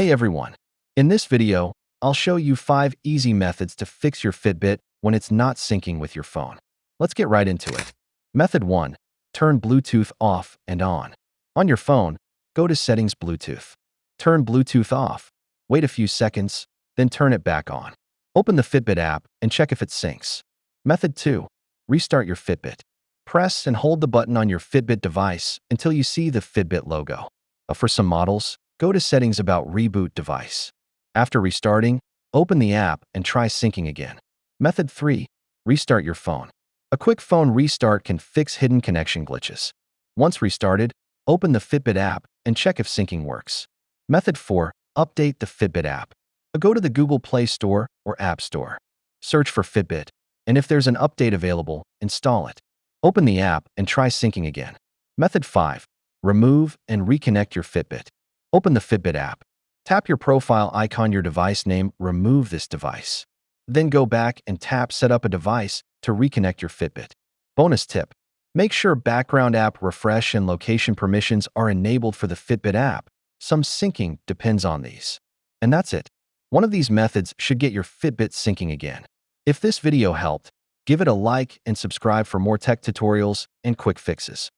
Hey everyone! In this video, I'll show you 5 easy methods to fix your Fitbit when it's not syncing with your phone. Let's get right into it. Method 1. Turn Bluetooth off and on. On your phone, go to Settings Bluetooth. Turn Bluetooth off. Wait a few seconds, then turn it back on. Open the Fitbit app and check if it syncs. Method 2. Restart your Fitbit. Press and hold the button on your Fitbit device until you see the Fitbit logo. For some models, go to Settings about Reboot Device. After restarting, open the app and try syncing again. Method 3. Restart your phone. A quick phone restart can fix hidden connection glitches. Once restarted, open the Fitbit app and check if syncing works. Method 4. Update the Fitbit app. Go to the Google Play Store or App Store. Search for Fitbit, and if there's an update available, install it. Open the app and try syncing again. Method 5. Remove and reconnect your Fitbit. Open the Fitbit app. Tap your profile icon, your device name, remove this device. Then go back and tap Set up a device to reconnect your Fitbit. Bonus tip: make sure background app refresh and location permissions are enabled for the Fitbit app. Some syncing depends on these. And that's it. One of these methods should get your Fitbit syncing again. If this video helped, give it a like and subscribe for more tech tutorials and quick fixes.